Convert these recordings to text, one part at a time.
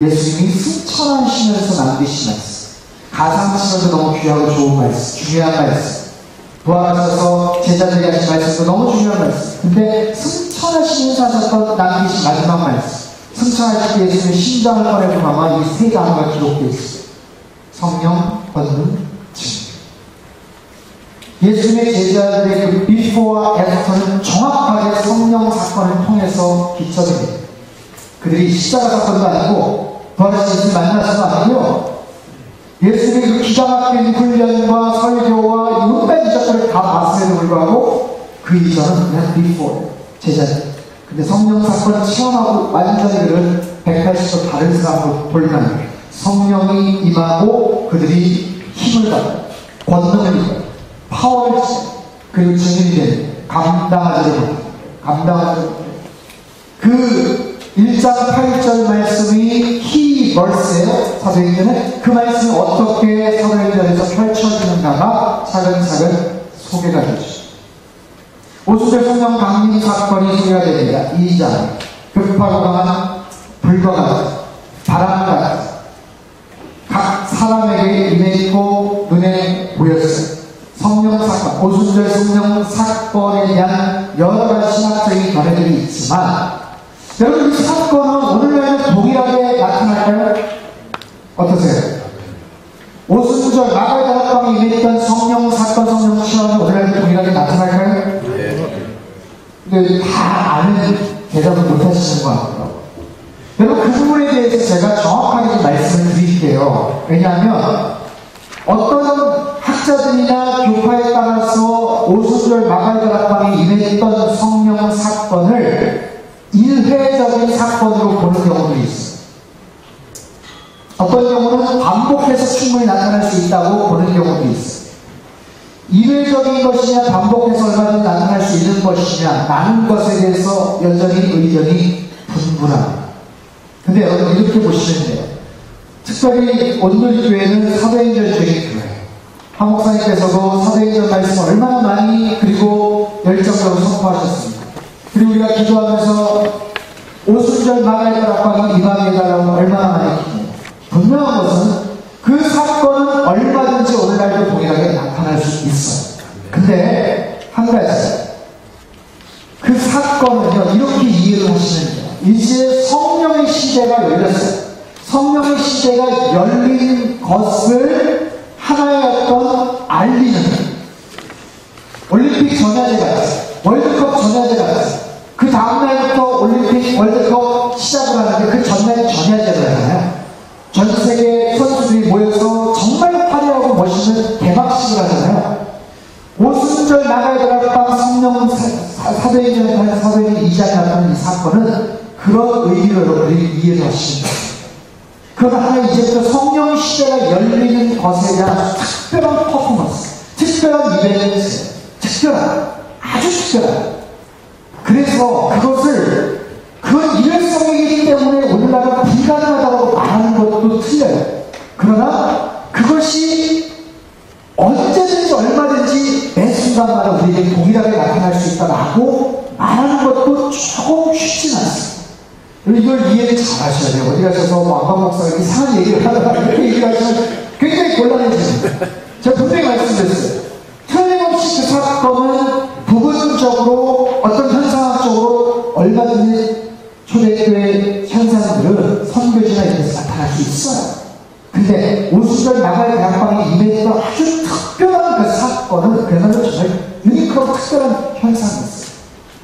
예수님이 승천하시면서 남기신 말씀, 가상치면서 너무 귀하고 좋은 말씀, 중요한 말씀, 부활하셔서 제자들에게 하신 말씀도 너무 중요한 말씀. 근데 승천하시면서 하셨던 남기신 마지막 말씀, 승천하실 때 예수님의 심장을 꺼내고 아마 이 세 단어가 기록되어 있어요. 성령, 권능, 증거. 예수님의 제자들의 그 before와 after는 정확하게 성령 사건을 통해서 기초됩니다. 그들이 십자가 사건도 아니고 부활하신 예수님 만나서도 아니고요, 예수님의 그 기가 막힌 훈련과 설교와 온갖 이적들을 다 봤음에도 불구하고 그 이전은 그냥 before예요. 제자들. 근데 성령 사건을 체험하고 완전히 그를 180도 다른 사람으로 돌리는 성령이 임하고 그들이 힘을 받고 권능을 받고 파워를 주고 그리고 증인이 되는 감당하지 못하는 그 1장 8절 말씀이 키 벌스예요. 사도행전에 그 말씀이 어떻게 사도행전에서 펼쳐지는가가 차근차근 소개가 되죠. 오순절 성령 강림 사건이 소개가 됩니다. 2장 급하고 강한 불과 같은 바람 같은 각 사람에게 임했고 눈에 보였어요. 성령 사건, 오순절 성령 사건에 대한 여러 가지 신학적인 견해들이 있지만, 여러분 이 사건은 오늘날에는 동일하게 나타날까요? 어떠세요? 오순절 마가의 다락방에 임했던 성령 사건, 성령 체험은 오늘날에는 동일하게 나타날까요? 근데 다 아는 대답을 못하시는 것 같아요. 여러분 그 부분에 대해서 제가 정확하게 좀 말씀을 드릴게요. 왜냐하면 어떤 학자들이나 교파에 따라서 오순절 마가의 다락방에 임했던 성령 사건을 일회적인 사건으로 보는 경우도 있어요. 어떤 경우는 반복해서 충분히 나타날 수 있다고 보는 경우도 있어요. 일회적인 것이냐 반복해서 얼마든지 나타날 수 있는 것이냐 라는 것에 대해서 여전히 의견이 분분합니다. 근데 여러분 이렇게 보시면 돼요. 특별히 오늘 교회는 사도행전 주의 교회예요. 한 목사님께서도 사도행전 말씀 얼마나 많이 그리고 열정적으로 선포하셨습니다. 그리고 우리가 기도하면서 오순절 마가의 다락방에 임하게해달라고 얼마나 많이 기도해요. 분명한 것은 그 사건은 얼마든지 오늘날도 동일하게 나타날 수 있어요. 근데 한 가지, 그 사건은요 이렇게 이해를 하시면 돼요. 이제 성령의 시대가 열렸어요. 성령의 시대가 열린 것을 하나의 어떤 알리는 올림픽 전야제 같았어요. 월드컵 전야제 같았어요. 그 다음날부터 올림픽 월드컵 시작을 하는데 그 전날이 전야제를 하잖아요. 전 세계 선수들이 모여서 정말 화려하고 멋있는 개막식을 하잖아요. 오순절 마가의 다락방 성령 사도행전 2장에 나타난 이 사건은 그런 의미로 여러분들이 이해를 하시면 됩니다. 그러나 하나 이제부터 성령 시대가 열리는 것에 대한 특별한 퍼포먼스, 특별한 이벤트, 아주 특별한. 그래서 그건 일회성이기 때문에 오늘날은 불가능하다고 말하는 것도 틀려요. 그러나 그것이 언제든지 얼마든지 매 순간마다 우리에게 동일하게 나타날 수 있다라고 말하는 것도 조금 쉽진 않습니다. 이걸 이해를 잘 하셔야 돼요. 어디 가셔서 왕관 목사가 이상한 얘기를 하다가 이렇게 얘기를 하시면 굉장히 곤란해집니다. 제가 분명히 말씀드렸어요. 틀림없이 그 사건은 부분적으로 어떤 현상학적으로 얼마든지 초대교회 현상들은 선교지나 이런 데서 나타날 수 있어요. 근데 오순절 마가의 다락방에 임했던 아주 특별한 그 사건은 그야말로 정말 유니크하고 특별한 현상이었어요.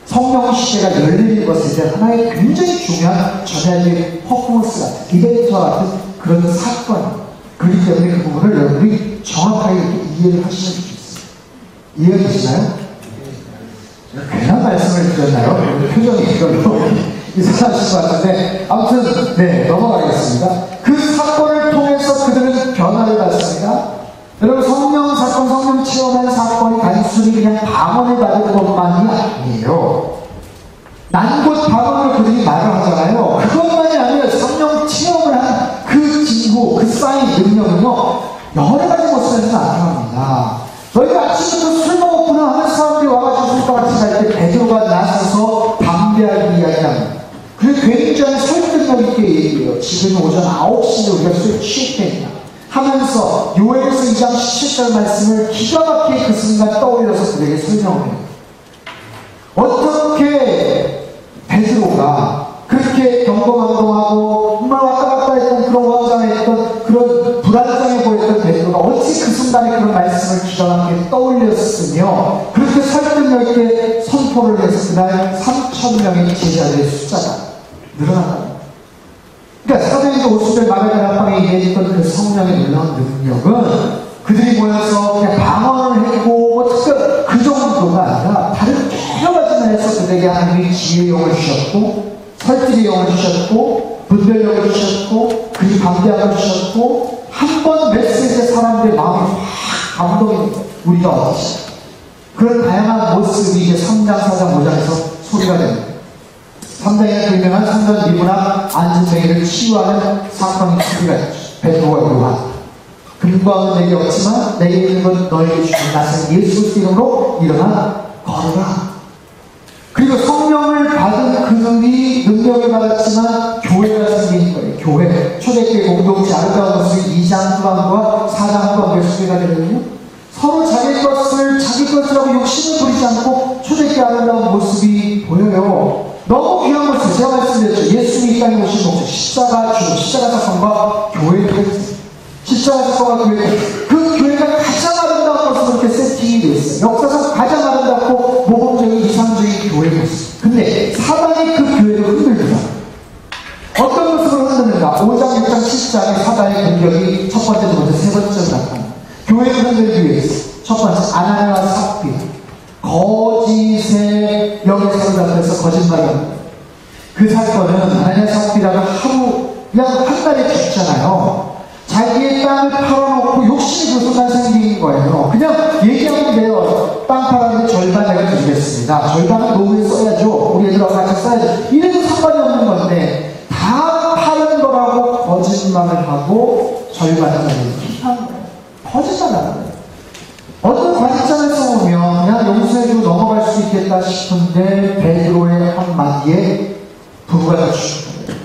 성령 시대가 열리는 것에 대한 하나의 굉장히 중요한 전야의 퍼포먼스 같은 이벤트와 같은 그런 사건. 그렇기 때문에 그 부분을 여러분이 정확하게 이렇게 이해를 하시면 좋겠습니다. 이해되시나요? 괜한 말씀을 드렸나요? 표정이 이걸로 이상하신 것 같은데 아무튼 네 넘어가겠습니다. 그 사건을 통해서 그들은 변화를 받습니다. 여러분 성령 사건, 성령 체험한 사건이 단순히 그냥 방언을 받을 것만이 아니에요. 난곳 방언을 그들이 말을 하잖아요. 그것만이 아니라 성령 체험을 한 그 징후, 그 쌓인 능력은요 여러 가지 모습에서 나타납니다. 너희가 아침부터 술 먹었구나 하는 사람들이 와가지고 술과 같이 갈 때 베드로가 나서서 담대하게 이야기합니다. 그리고 굉장히 설득력 있게 얘기해요. 지금 오전 9시에 우리가 술 취했겠냐 하면서 요엘서 2장 17절 말씀을 기가 막히게 그 순간 떠올려서 그에게 설명해요. 어떻게 베드로가 그렇게 경거망동하고 정말 왔다 갔다 했던 그런 왕장했던 그런 불안정해 보였던 베드로가 어찌 그 순간에 그런 말씀을 기가 막히게 떠올렸으며 그렇게 설득력 있게 선포를 해서 그날 3,000명의 제자들의 숫자가 늘어났다. 그러니까 사도행전 50절 마가다나 방에 얘기했던 그 성령의 놀라운 능력은 그들이 모여서 그냥 방언을 했고 뭐 특별 그 정도가 아니라 다른 여러 가지 면에서 그들에게 하나님이 지혜의 영을 주셨고 설득의 영을 주셨고 분별력을 주셨고 그리고 감대함을 주셨고 한 번 메시지에 사람들의 마음이 확 감동이 됩니다. 우리가 어찌 그런 다양한 모습이 이제 3장, 4장, 5장에서 소리가 됩니다. 3장에 그 유명한 3년 미문학 안진뱅이를 치유하는 사건이 소리가 있죠. 베드로가 요한 금과 내게 없지만 내게 있는 건 너에게 주신 나는 예수 이름으로 일어나 걸어라. 그리고 성령을 받은 그들이 능력을 받았지만 교회가 생긴 거예요. 교회. 초대교회 공동체 아름다운 모습이 2장 후반과 4장 후반부의 소개가 되거든요. 서로 자기 것이라고 욕심을 부리지 않고 초대교회 아름다운 모습이 보여요. 너무 귀한 모습. 제가 말씀드렸죠. 예수님이 이 땅에 오신 목적. 십자가 죽음, 십자가 사건과 교회를 십자가 사건과 교회. 그 교회가 가장 아름다운 모습으로 이렇게 세팅이 되어 있어요. 역사상 가장 아름답고 모범적인 이상적인 교회 모습. 근데 사단이 그 교회를 흔들더라. 어떤 모습으로 흔드는가? 5장, 6장, 7장의 사단의 공격이 첫 번째, 두 번째, 세 번째로 나타납니다. 교회를 흔들기 위해서 첫 번째 아나니아와 삽비라 거짓의 영에 사로잡혀서 거짓말을 그 사건은 아나니아 삽비라가 그냥 한 달에 죽잖아요. 자기의 땅을 팔아놓고 욕심이 그 순간 생긴 거예요. 그냥 얘기하면 돼요. 땅 팔았는데 절반 내가 드리겠습니다. 절반은 노후에 써야죠. 우리 애들하고 같이 써야죠. 이래도 상관이 없는 건데 다 파는 거라고 거짓말을 하고 절반을 피한 거예요. 거짓말 하는 거예요. 어떤 관점을 써보면 그냥 용서해주고 넘어갈 수 있겠다 싶은데 베드로의 한마디에 부부가 다 죽은 거예요.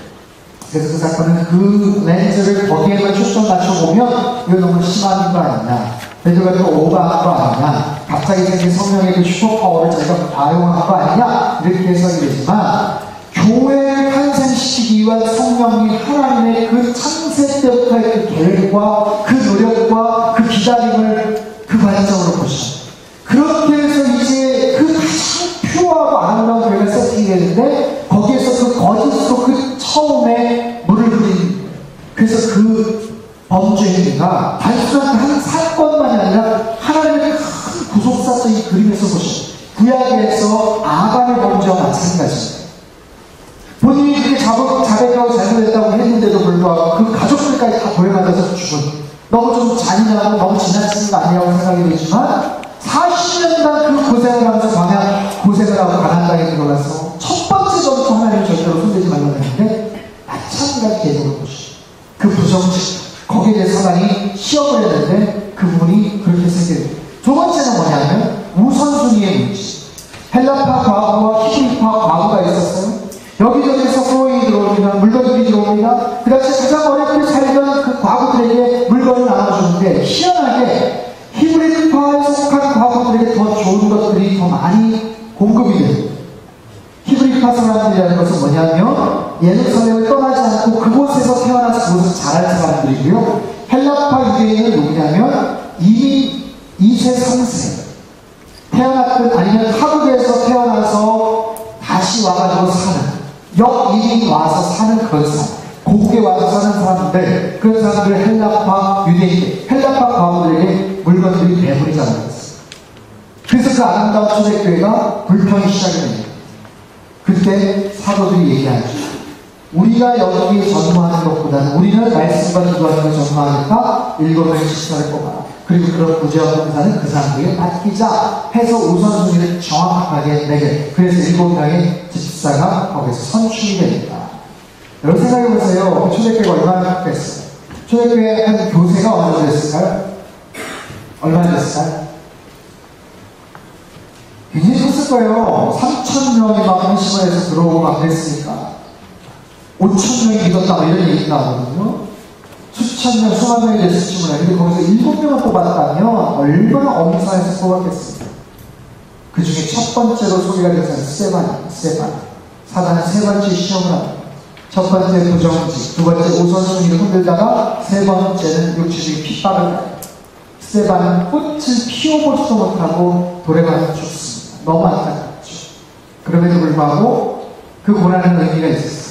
그래서 그 사건은 그 렌즈를 거기에만 초점 맞춰보면 이거 너무 심한 거 아니냐, 베드로가 또 오버한 거 아니냐, 갑자기 생긴 성령의 그 슈퍼파워를 자기가 다용한 거 아니냐 이렇게 해석이 되지만 교회를 탄생시키기 위한 성령이 하나님의 그 창세 때부터의 그 계획과 그 노력과 그 기다림을 그 관점으로 보시죠. 그렇게 해서 이제 그 가장 퓨어하고 아름다운 교회가 세팅이 되는데 거기에서 그 거짓으로 그 처음에 물을 흐린 거예요. 그래서 그 범죄 행위가 단순한 한 사건만이 아니라 하나님의 큰 구속사적인 그림에서 보시죠. 구약에서 아간의 범죄와 마찬가지입니다. 본인이 그렇게 자백하고 잘못했다고 했는데도 불구하고 그 가족들까지 다 보여받아서 죽은 너무 좀 잔인하고 너무 지나치는 거 아니라고 생각이 되지만 40년간 그 고생을 하면서 광야 고생을 하고 가나안 땅에 들어가서 첫 번째 전부터 하나님 절대로 손대지 말라고 했는데 마찬가지 계획을 보시죠. 그 부정직 거기에 대해서 사단이 시험을 했는데 그분이 그렇게 생겨요. 두 번째는 뭐냐면 우선순위의 문제. 헬라파 과부와 히브리파 과부가 있었어요. 여기저기서 소위 들어옵니다. 물건들이 들어옵니다. 그 당시에 가장 어렵게 살던 그 과부들에게 물건을 나눠주는데 희한하게 히브리파에 속한 과부들에게 더 좋은 것들이 더 많이 공급이 돼요. 히브리파 사람들이라는 것은 뭐냐면 예루살렘을 떠나지 않고 그곳에서 태어나서 그곳에서 자란 사람들이고요. 헬라파 유대인은 누구냐면 이미 2세, 3세 태어났든 아니면 타국에서 태어나서 다시 와가지고 사는 역이민 와서 사는 그런 사람, 고국에 와서 사는 사람들, 그런 사람들 헬라파 유대인, 헬라파 과부들에게 물건들이 배분이 자라났어요. 그래서 그 아름다운 초대교회가 불평이 시작이 됩니다. 그때 사도들이 얘기하죠. 우리가 여기에 전무하는 것보다는 우리는 말씀과 기도하는 걸 전무하니까 7명의 집사를 뽑아라. 그리고 그런 부재와 봉사는 그 사람들에게 맡기자 해서 우선순위를 정확하게 내게. 그래서 7명의 집사가 거기서 선출이 됩니다. 여러분 생각해보세요. 초대교회가 얼마나 컸겠어요? 초대교회 한 교세가 어느 정도 됐을까요? 얼마나 됐을까요? 굉장히 컸을 거예요. 3,000명이 막 한심을 해서 들어오고 막 그랬으니까. 5천 명이 믿었다 뭐 이런 얘기 나오거든요. 수천 명, 수만 명이 됐을지 몰라요. 근데 거기서 7명을 뽑았다면 얼마나 엄살해서 뽑았겠습니까? 그 중에 첫 번째로 소개가 된 사람은 스데반. 사단은 세 번째 시험을 합니다. 첫 번째 부정직, 두 번째 우선순위를 흔들다가 세 번째는 육체적인 핍박을 합니다. 스데반은 꽃을 피워보지도 못하고 돌아가서 죽습니다. 너무 안타깝죠. 그럼에도 불구하고 그 고난은 의미가 있었어요.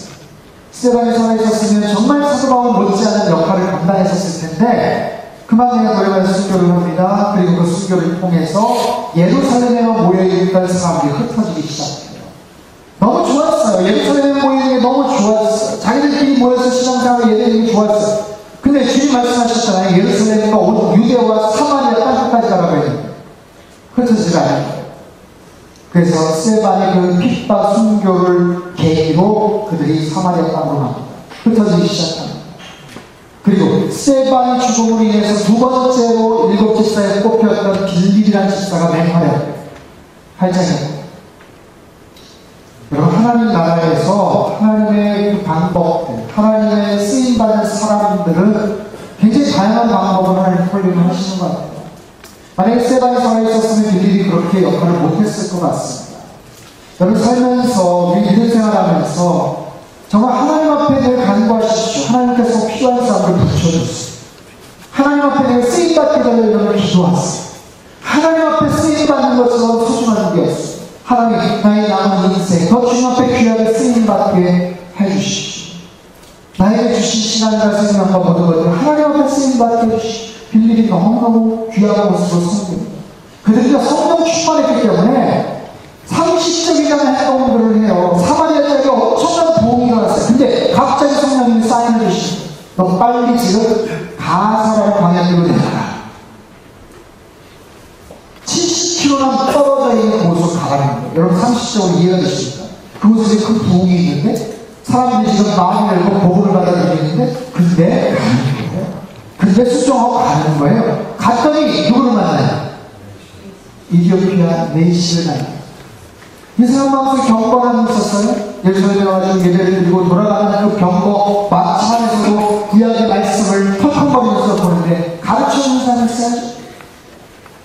스데반이 살아있었으면 정말 사도 바울 못지않은 역할을 감당했었을 텐데 그만 내가 노래가서 순교를 합니다. 그리고 그 순교를 통해서 예루살렘에 모여있던 사람들이 흩어지기 시작해요. 너무 좋았어요. 예루살렘에 모이는 게 너무 좋았어요. 자기들끼리 모여서 신앙생활을 예배하는 게 좋았어요. 근데 주님 말씀하셨잖아요. 예루살렘과 온 유대와 사마리아 땅끝까지 가라고 했는데 흩어지지가 않아요. 그래서 스데반의 그 핍박 순교를 계기로 그들이 사마리아 땅으로 갑니다. 흩어지기 시작합니다. 그리고 스데반의 죽음으로 인해서 두 번째로 일곱 집사에 뽑혔던 빌립이라는 집사가 맹활약해요. 8장에 여러분, 하나님 나라에서 하나님의 그 방법들, 하나님의 쓰임받는 사람들은 굉장히 다양한 방법으로 하나님 훈련을 하시는 것 같아요. 만약에 스데반이 살아있었으면 빌립이 그렇게 역할을 못했을 것 같습니다. 여러분, 살면서 우리 믿음 생활하면서 정말 하나님 앞에 늘 간구하십시오. 하나님께서 필요한 사람을 붙여주세요. 하나님 앞에 내가 쓰임받게 되려 이런 기도하세요. 하나님 앞에 쓰임받는 것처럼 소중한 게 없어요. 하나님, 나의 남은 인생 더 주님 앞에 귀하게 쓰임받게 해주십시오. 나에게 주신 시간과 생명과 모든 것을 하나님 앞에 쓰임받게 해주십시오. 빌립이 너무너무 귀한 모습으로 섬깁니다. 그들이 성령 충만했기 때문에 상식적인 행동들을 해요. 사마리아 지역에 엄청난 부흥이 일어났어요. 근데 갑자기 성령님이 사인을 주시죠. 너 빨리 지금 가사라는 광야길로 내려가. 70km나 떨어져 있는 곳으로 가라는 거예요. 여러분 상식적으로 이해가 되십니까? 그곳에 그 부흥이 있는데 사람들이 지금 마음을 열고 복음을 받아들이고 있는데 근데 가는 거예요. 근데 수정하고 가는 거예요. 갔더니 누구를 만나요? 이디오피아 네이시를 만나요. 이 사람 마음속에 경고가 하나 있었어요. 예루살렘에 와가지고 예배를 드리고 돌아가는 그 경고 마차 안에서도 구약의 말씀을 털컹거리면서 보는데 가르쳐주는 사람이 있어야죠.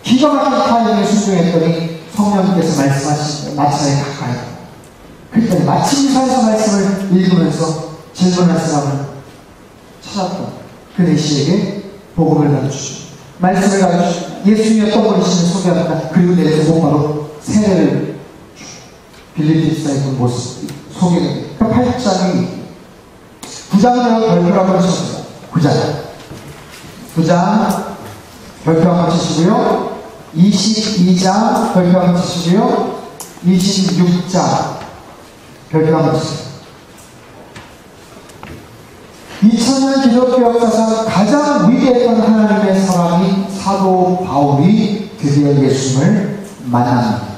기가 막힌 타이밍에 순종했더니 성령님께서 말씀하신 마차에 가까이 그랬더니 마침 이사에서 말씀을 읽으면서 질문할 사람을 찾았던 그 내시에게 복음을 가르치시고 말씀을 가르치시고 예수님의 어떤 분이신을 소개합니다. 그리고 내려서 곧바로 세례를 빌립 집사의 그 모습 소개가 됩니다. 8장이 9장을 별표 한번 치십니다. 9장 별표 한번 치시고요. 22장 별표 한번 치시고요. 26장 별표 한번 치시고요. 2000년 기독교 역사상 가장 위대했던 하나님의 사람이 사도 바울이 드디어 예수님을 만납니다.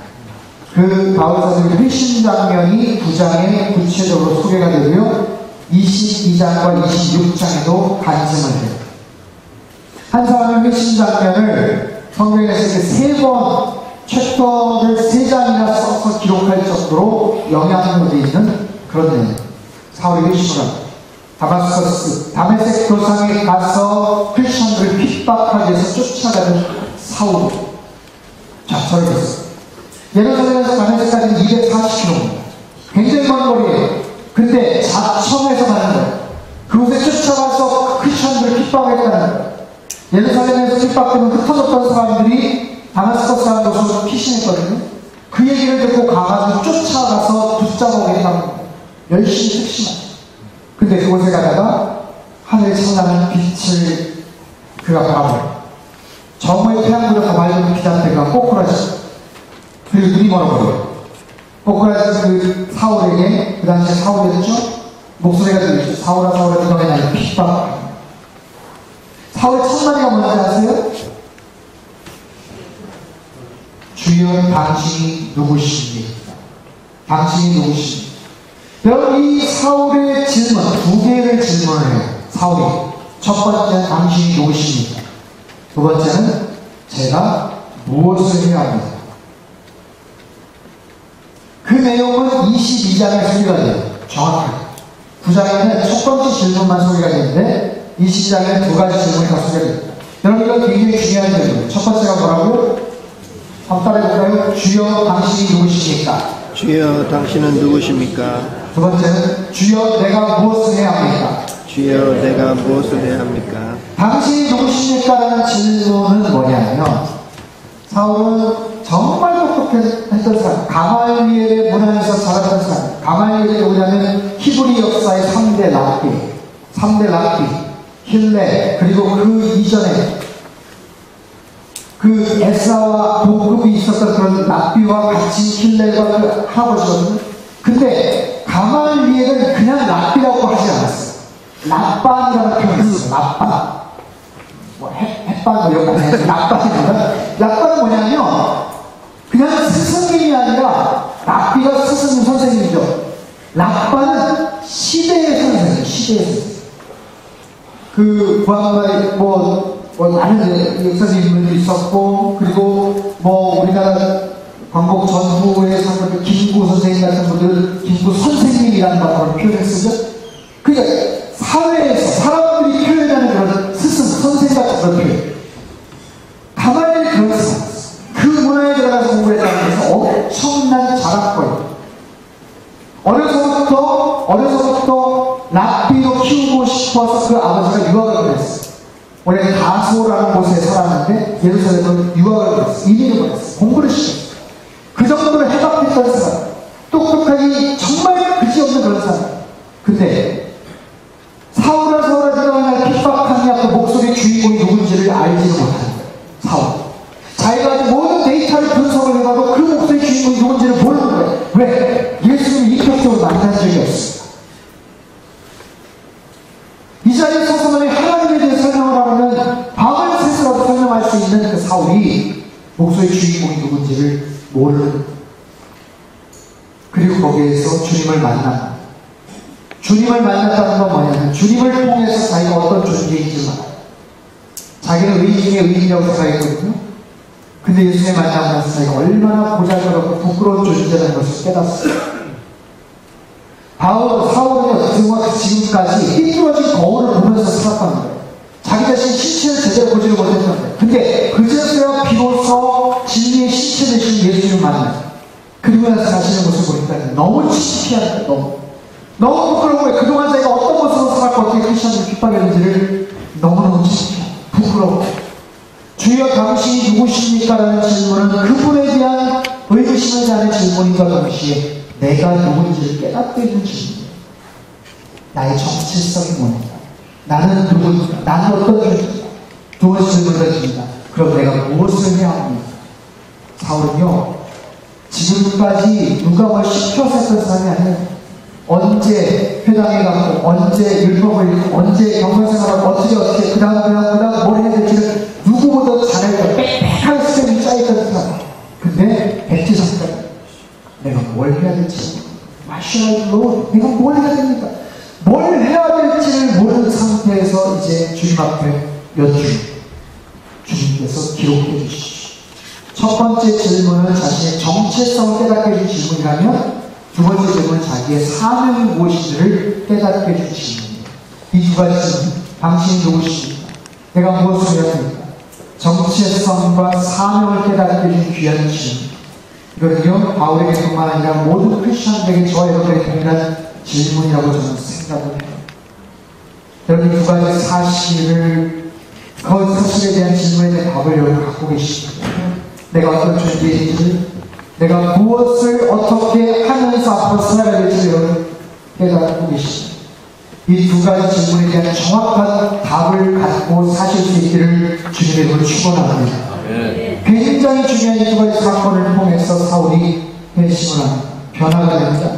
그 바울 사도의 회심 장면이 9장에 구체적으로 소개가 되고요. 22장과 26장에도 간증을 해요. 한 사람의 회심 장면을 성경에서 이렇게 3번 챕터를 3장이나 써서 기록할 정도로 영향력이 있는 그런 내용. 사울이 회심을 합니다. 다마스커스, 다메섹 도상에 가서 크리스천들을 핍박하기 위해서 쫓아가는 사울. 자, 저를 보세요. 예루살렘에서 다메섹까지는 240km입니다. 굉장히 먼 거리예요. 근데 자청에서 가는 거예요. 그곳에 쫓아가서 크리스천들을 핍박했다는 거예요. 예루살렘에서 핍박되면 흩어졌던 사람들이 다마스커스 하는 곳으로 피신했거든요. 그 얘기를 듣고 가가지고 쫓아가서 붙잡아오겠다는 거예요. 열심히 특심하죠. 근데 그곳에 가다가 하늘에 찬란한 빛을 그가 바라보고 정오의 태양보다 더 밝은 빛 앞에가 꼬꾸라지 그리고 눈이 멀어버려요. 꼬꾸라지 그 사울에게 그 당시에 사울이었죠? 목소리가 들리죠. 사울아 사울아 네가 왜 나를 핍박하냐. 사울의 첫 마디가 뭔지 아세요? 주여 당신이 누구십니까? 당신이 누구십니까? 여러분 이 사울의 질문, 2개의 질문을 해요. 사울이. 첫 번째는 당신이 누구십니까? 두 번째는 제가 무엇을 해야 합니까? 그 내용은 22장에 소개가 돼요. 정확하게. 9장에는 첫 번째 질문만 소개가 되는데 20장에는 두 가지 질문이 다 소개가 됩니다. 여러분 이건 굉장히 중요한 질문. 첫 번째가 뭐라고요? 한번 따라해볼까요? 주여 당신이 누구십니까? 주여 당신은 누구십니까? 두 번째는 주여 내가 무엇을 해야 합니까? 주여 내가 무엇을 해야 합니까? 당신이 누구십니까? 라는 질문은 뭐냐면 사울은 정말 똑똑했던 사람, 가말리엘의 문화에서 자랐던 사람. 가말리엘이 누구냐면 히브리 역사의 3대 랍비, 3대 랍비, 힐레, 그리고 그 이전에 그 에스라와 동급이 있었던 그런 랍비와 같이 힐레가 그 할아버지거든요. 근데 가말리엘은 그냥 랍비라고 하지 않았어요. 랍반이라는 표현을 했어요. 랍반. 뭐 햇반 뭐 이런 거 아니에요. 랍반입니다. 랍반은 뭐냐면 그냥 스승님이 아니라 랍비가 스승님 선생님이죠. 랍반은 시대의 선생님, 시대의 선생님. 그 구한마에 많은 역사적 인물들이 있었고, 그리고 우리나라 광복 전후의 사람들, 김구 선생님 같은 분들, 김구 선생님이라는 말로 표현을 쓰죠. 그러니까 사회에서 사람들이 표현하는 그런 스승, 선생 같은 그런 표현. 가만히 그런 사람. 그 문화에 들어가서 공부를 했다는 것은 엄청난 자랑거예요. 어려서부터 랍비로 키우고 싶어서 그 아버지가 유학을 보냈어요. 원래 다소라는 곳에 살았는데 예루살렘으로 유학을 보냈어요. 이민을 보냈어요. 공부를 시켰어요. 그 정도로 해박했던 사람, 똑똑하기 정말 그지없는 그런 사람. 근데 사울아 날 핍박하냐 그 목소리의 주인공이 누군지를 알지는 못하는 거예요. 사울. 자기가 아직 모든 데이터를 분석을 해봐도 그 목소리의 주인공이 누군지를 모르는 거예요. 왜? 예수님을 인격적으로 만난 적이 없습니다. 이 자리에 서서만이 하나님에 대해 설명을 하면 밤을 새서라도 설명할 수 있는 그 사울이 목소리의 주인공이 누군지를 모르는 거예요. 그리고 거기에서 주님을 만납니다. 주님을 만났다는 건 뭐냐면 주님을 통해서 자기가 어떤 존재인지를 알아요. 자기는 의인 중에 의인이라고 생각했거든요. 근데 예수님을 만나고 나서 자기가 얼마나 보잘것없고 부끄러운 존재라는 것을 깨닫습니다. 사울은 지금까지 삐뚤어진 거울을 보면서 살았다는 거예요. 자기 자신 신체를 제대로 보지를 못했는데, 근데 그제서야 비로소 진리의 신체 되신 예수님을 만나요. 그리고 나서 자신의 모습을 보니까 너무 칙칙해야 돼요. 너무 부끄러운 거예요. 그동안 자기가 어떤 모습으로 살았고 어떻게 크리스천을 핍박했는지를 너무너무 칙칙해요. 부끄러워. 주여 당신이 누구십니까? 라는 질문은 그분에 대한 의구심을 자는 질문인과 동시에 내가 누군지를 깨닫게 해준 질문이에요. 나의 정체성이 뭡니까? 나는 누구입니까? 나는 어떤 존재입니까? 두 번째 질문을 던집니다. 그럼 내가 무엇을 해야 합니까? 사울은요, 지금까지 누가 뭘 시켜서 했던 사람이 아니에요. 언제 회당에 가고, 언제 율법을 읽고, 언제 경건생활을 어떻게, 그 다음 뭘 해야 될지를 누구보다 잘해요. 빽빽하게 스텝이 짜있던 사람. 근데 백지성까지 내가 뭘 해야 될지, 내가 뭘 해야 됩니까? 뭘 해야 될지를 모르는 상태에서 이제 주님 앞에 여쭈. 주님께서 기록해 주시죠. 첫 번째 질문은 자신의 정체성을 깨닫게 해준 질문이라면, 두 번째 질문은 자기의 사명이 무엇인지를 깨닫게 해준 질문입니다. 이 두 가지 질문, 당신이 누구십니까? 내가 무엇을 해야 합니까? 정체성과 사명을 깨닫게 해준 귀한 질문. 이거는요, 바울에게뿐만 아니라 모든 크리스천들에게 저와 여러분에게 동일한 질문이라고 저는 생각을 해요. 여러분, 두 가지 사실을, 그 사실에 대한 질문에 대한 답을 여러분 갖고 계십니다. 내가 어떤 존재인지를, 내가 무엇을 어떻게 하면서 앞으로 살아가야 될지 여러분 깨닫고 계십니다. 이 두 가지 질문에 대한 정확한 답을 갖고 사실 수 있기를 주님의 이름으로 축원합니다. 굉장히 중요한 이 두 가지 사건을 통해서 사울이 회심을 합니다. 변화가 됩니다.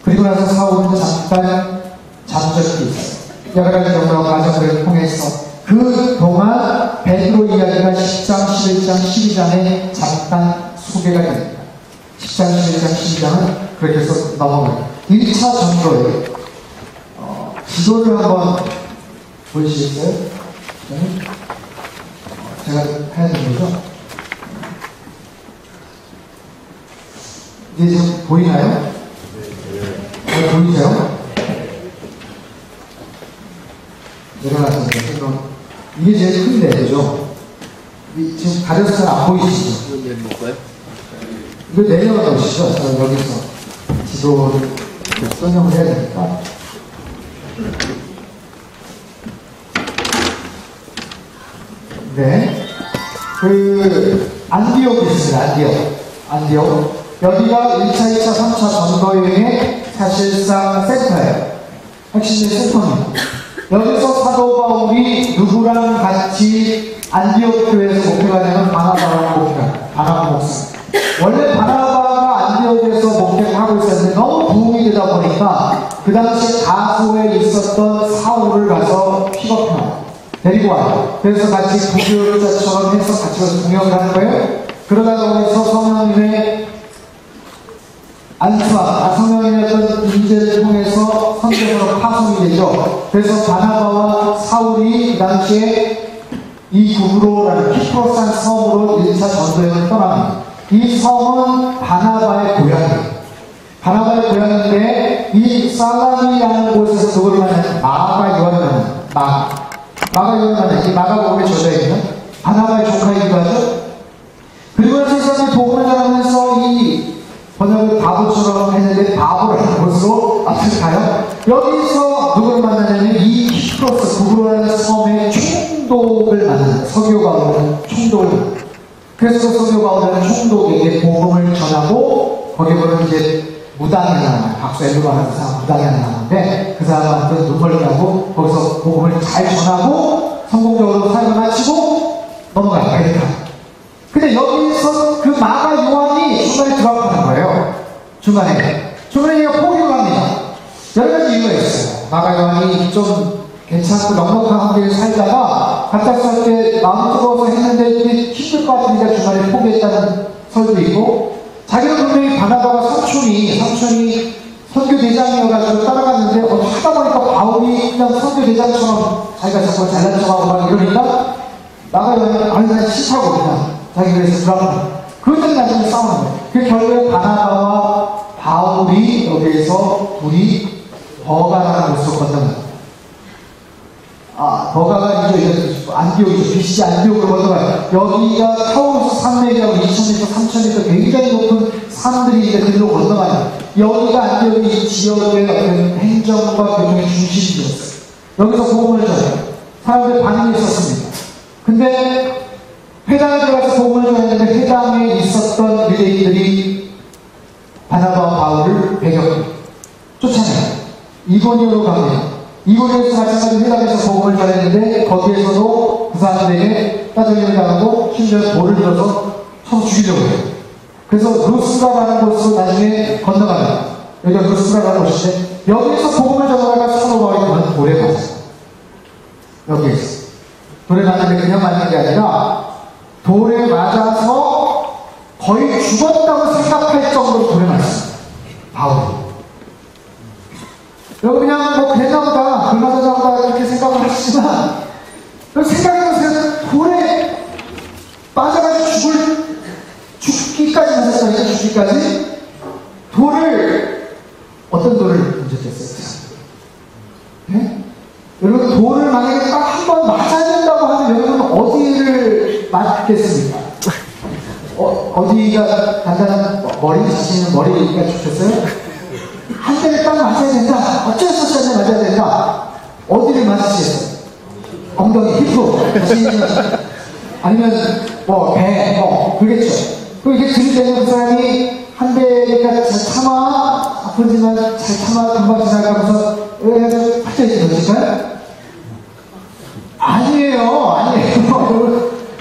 그리고 나서 사울은 잠깐 잠적해 있어요. 여러 가지 경우와 과정들을 통해서 그 동안 베드로 이야기가 10장, 11장, 12장에 잠깐 소개가 됩니다. 10장, 11장, 12장은 그렇게 해서 넘어가요. 1차 전도에 지도를 한번 보시겠어요? 네. 제가 해야 되는 거죠? 이제 지금 보이나요? 잘 보이세요? 내려놨습니다. 이게 제일 큰데, 그죠? 지금 가려서 잘 안 보이시죠? 이거 내려볼까요? 이거 내려놓으시죠? 여기서 지도를 설명을 해야 되니까. 네. 안디옥이 있습니다. 안디옥. 여기가 1차, 2차, 3차 전도여행의 사실상 센터예요. 핵심의 센터입니다. 여기서 사도 바울이 누구랑 같이 안디옥 교회에서 목회가 되면 바나바랑 목회가, 바나바 목사. 원래 바나바가 안디옥에서 목회를 하고 있었는데 너무 부흥이 되다 보니까 그 당시 다소에 있었던 사울을 가서 픽업해요. 데리고 와요. 그래서 같이 부교자처럼 해서 같이 가서 공연을 하는 거예요. 그러다가 거기서 성령님의 안수와 성령님의 어떤 인재를 통해서 선교로 파송이 되죠. 그래서 바나바와 사울이 그 당시에 이 구브로라는 키프로산 섬으로 1차 전도여행을 떠납니다. 이 섬은 바나바의 고향이에요. 바나바의 고향인데 이 살라미라는 곳에서 누구를 만나는 마가 요한을 만나는 이 마가복음에 저자있는 바나바의 조카이기도 하죠. 그리고 나서 이 사람이 복음을 전하면서 이 번역을 바보처럼 했는데 바보라는 곳으로 앞을 가요. 여기서 누구를 만나냐면 이 키프로스 구브로라는 섬의 총독을 만나요. 서교가 오는 총독을. 그래서 서교가 오는 총독에게 복음을 전하고 거기 보면 이제 무당이 나와요. 박수 엘루가 하는 사람 무당이 나오는데 그 사람한테 눈물을 나고 거기서 복음을 잘 전하고 성공적으로 사역을 마치고 넘어가요. 아메리카. 근데 여기서 그 마가 요한이 중간에 들어가는 거예요. 중간에 얘가 포기를 합니다. 여러 가지 이유가 있어요. 마가 요한이 좀 괜찮고 넉넉한 환경에 살다가 갑작스럽 때 마음 뜨거워서 했는데 이게 힘들 것 같으니까 중간에 포기했다는 설도 있고, 자기는 분명히 바나바가 삼촌이 선교대장이어가지고 따라갔는데 하다 보니까 바울이 그냥 선교대장처럼 자기가 자꾸 잘난 척하고 막 이러니까 마가 요한이 아니 난 싫다고 그냥 자기 그래서 들어가는 그것들이 나중에 싸우는 거예요. 그 결국에 바나바와 바울이 여기에서 둘이 버가라는 곳으로 건너가요. 버가가 이제 안디옥이죠. BC 안디옥으로 건너가요. 여기가 타우루스 산맥이라고 2000m, 3000m 굉장히 높은 산들이 이제 그리로 건너가요. 여기가 안디옥이 지역의 어떤 행정과 교통의 중심이 되었어요. 여기서 복음을 전해요. 사람들 반응이 있었습니다. 근데 회당에 들어가서 복음을 전했는데 회당에 있었던 유대인들이 바나바와 바울을 배격합니다. 쫓아내요. 이고니오로 갑니다. 이고니오에서 마찬가지로 회당에서 복음을 전했는데 거기에서도 그 사람들에게 따돌림을 당하고 심지어 돌을 들어서 쳐서 죽이려고 해요. 그래서 루스라라는 곳으로 나중에 건너가요. 여기가 루스라라는 곳인데 여기에서 복음을 전하다가 사도 바울이 돌에 맞았어요. 여기에서 돌에 맞는데 그냥 맞는 게 아니라 돌에 맞아서 거의 죽었다고 생각할 정도로 돌에 맞았습니다. 바울이. 여러분 그냥 뭐 그랬나 보다, 불맞았나 보다 이렇게 생각을 하시지만 생각해보세요. 돌에 빠져가지고 죽기까지 맞았다니까. 죽기까지. 어떤 돌을 던졌겠어요? 네? 여러분 돌을 만약에 딱 한 번 맞아야 된다고 하면 여러분 어디를 맞겠습니까? 어디가 단단한 머리 자신은 머리가 좋겠어요? 한 대를 딱 맞아야 된다. 어쩔 수 없이 맞아야 된다. 어디를 맞으시겠어요? 엉덩이, 히프, 자신은 아니면 배, 그러겠죠. 그리고 이게 들이대는 그 사람이 한 대가 잘 참아, 아프지만 잘 참아, 금방 지나가면서 왜 팔자에 던질까요? 아니에요.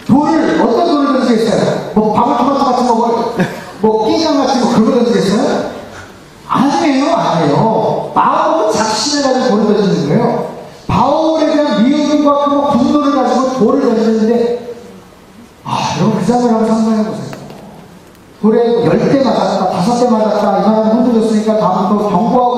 돌을, 어떤 돌을 던지겠어요? 방울토마토 같은 거, 끼장 같은 거, 그런 거 던지겠어요? 아니에요. 바울은 작심을 가지고 돌을 던지는 거예요. 바울에 대한 미움과 그 분노를 가지고 돌을 던지는데, 여러분 그 장면을 한번 상상해보세요. 돌에 10대 맞았다, 5대 맞았다, 이 사람 흔들렸으니까 다음부터 경고하고